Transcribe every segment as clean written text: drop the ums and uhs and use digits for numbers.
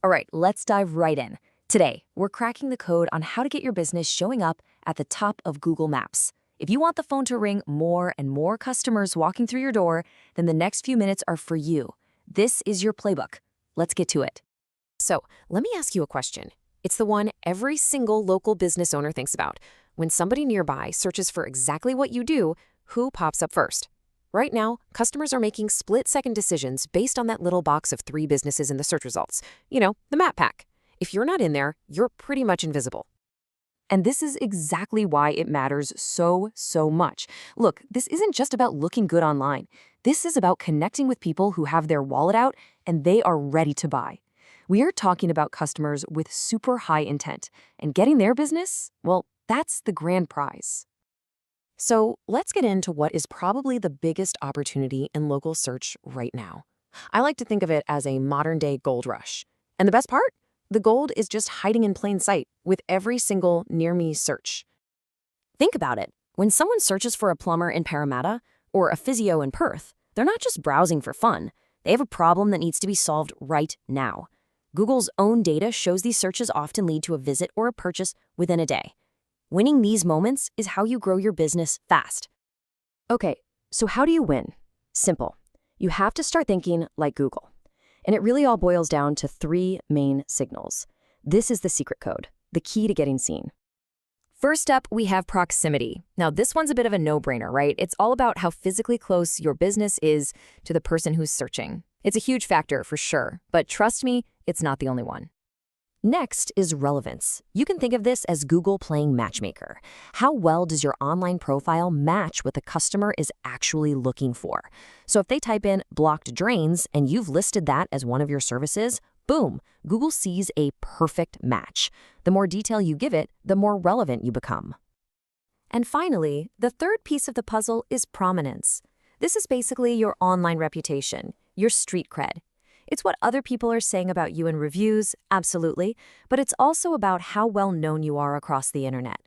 All right, let's dive right in. Today, we're cracking the code on how to get your business showing up at the top of Google Maps. If you want the phone to ring more and more customers walking through your door, then the next few minutes are for you. This is your playbook. Let's get to it. So, let me ask you a question. It's the one every single local business owner thinks about. When somebody nearby searches for exactly what you do, who pops up first? Right now, customers are making split-second decisions based on that little box of 3 businesses in the search results. The map pack. If you're not in there, you're pretty much invisible. And this is exactly why it matters so much. Look, this isn't just about looking good online. This is about connecting with people who have their wallet out and they are ready to buy. We are talking about customers with super high intent, and getting their business, well, that's the grand prize. So, let's get into what is probably the biggest opportunity in local search right now. I like to think of it as a modern-day gold rush. And the best part? The gold is just hiding in plain sight with every single near-me search. Think about it. When someone searches for a plumber in Parramatta or a physio in Perth, they're not just browsing for fun. They have a problem that needs to be solved right now. Google's own data shows these searches often lead to a visit or a purchase within a day. Winning these moments is how you grow your business fast. Okay, so how do you win? Simple. You have to start thinking like Google. And it really all boils down to 3 main signals. This is the secret code, the key to getting seen. First up, we have proximity. Now, this one's a bit of a no-brainer, right? It's all about how physically close your business is to the person who's searching. It's a huge factor for sure, but trust me, it's not the only one. Next is relevance. You can think of this as Google playing matchmaker. How well does your online profile match what the customer is actually looking for? So if they type in blocked drains and you've listed that as one of your services, boom, Google sees a perfect match. The more detail you give it, the more relevant you become. And finally, the third piece of the puzzle is prominence. This is basically your online reputation, your street cred. It's what other people are saying about you in reviews, absolutely, but it's also about how well known you are across the internet.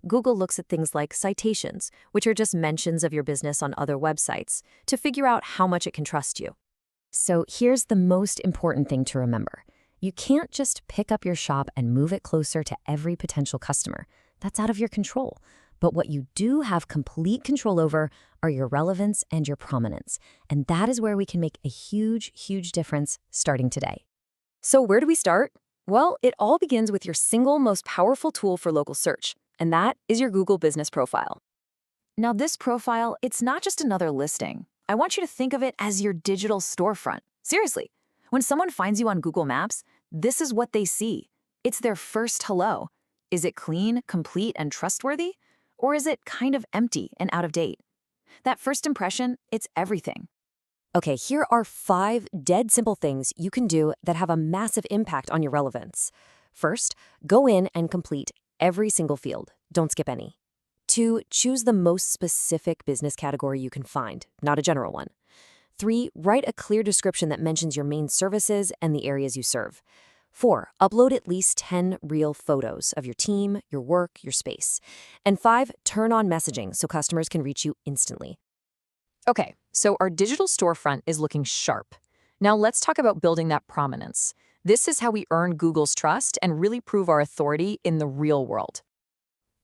Google looks at things like citations, which are just mentions of your business on other websites, to figure out how much it can trust you. So here's the most important thing to remember. You can't just pick up your shop and move it closer to every potential customer. That's out of your control. But what you do have complete control over are your relevance and your prominence. And that is where we can make a huge difference starting today. So where do we start? Well, it all begins with your single most powerful tool for local search, and that is your Google Business Profile. Now, this profile, it's not just another listing. I want you to think of it as your digital storefront. Seriously, when someone finds you on Google Maps, this is what they see. It's their first hello. Is it clean, complete, and trustworthy? Or is it kind of empty and out of date? That first impression, it's everything. Okay, here are 5 dead simple things you can do that have a massive impact on your relevance. First, go in and complete every single field. Don't skip any. 2, choose the most specific business category you can find, not a general one. 3, write a clear description that mentions your main services and the areas you serve. 4, upload at least 10 real photos of your team, your work, your space. And 5, turn on messaging so customers can reach you instantly. Okay, so our digital storefront is looking sharp. Now let's talk about building that prominence. This is how we earn Google's trust and really prove our authority in the real world.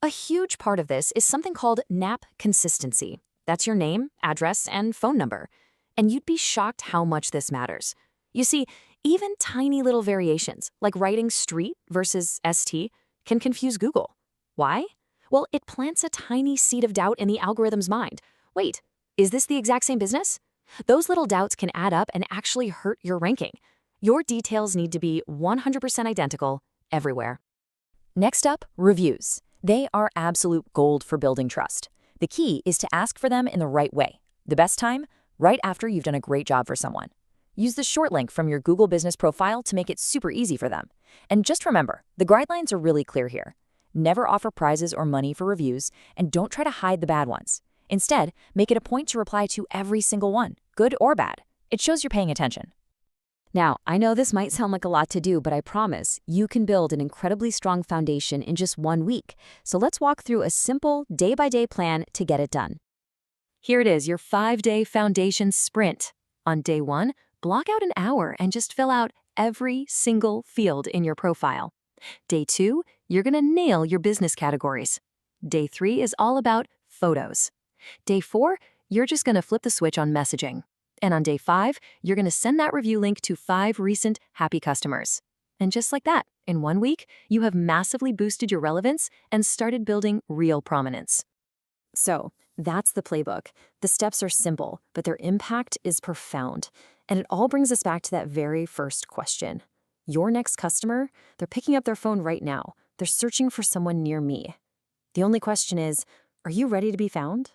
A huge part of this is something called NAP consistency. That's your name, address, and phone number. And you'd be shocked how much this matters. You see, even tiny little variations, like writing street versus ST, can confuse Google. Why? Well, it plants a tiny seed of doubt in the algorithm's mind. Wait, is this the exact same business? Those little doubts can add up and actually hurt your ranking. Your details need to be 100% identical everywhere. Next up, reviews. They are absolute gold for building trust. The key is to ask for them in the right way. The best time? Right after you've done a great job for someone. Use the short link from your Google Business Profile to make it super easy for them. And just remember, the guidelines are really clear here. Never offer prizes or money for reviews, and don't try to hide the bad ones. Instead, make it a point to reply to every single one, good or bad. It shows you're paying attention. Now, I know this might sound like a lot to do, but I promise you can build an incredibly strong foundation in just 1 week. So let's walk through a simple day-by-day plan to get it done. Here it is, your 5-day foundation sprint. On day 1, block out an hour and just fill out every single field in your profile. Day 2, you're going to nail your business categories. Day 3 is all about photos. Day 4, you're just going to flip the switch on messaging. And on day 5, you're going to send that review link to 5 recent happy customers. And just like that, in 1 week, you have massively boosted your relevance and started building real prominence. So, that's the playbook. The steps are simple, but their impact is profound. And it all brings us back to that very first question. Your next customer, they're picking up their phone right now. They're searching for someone near me. The only question is, are you ready to be found?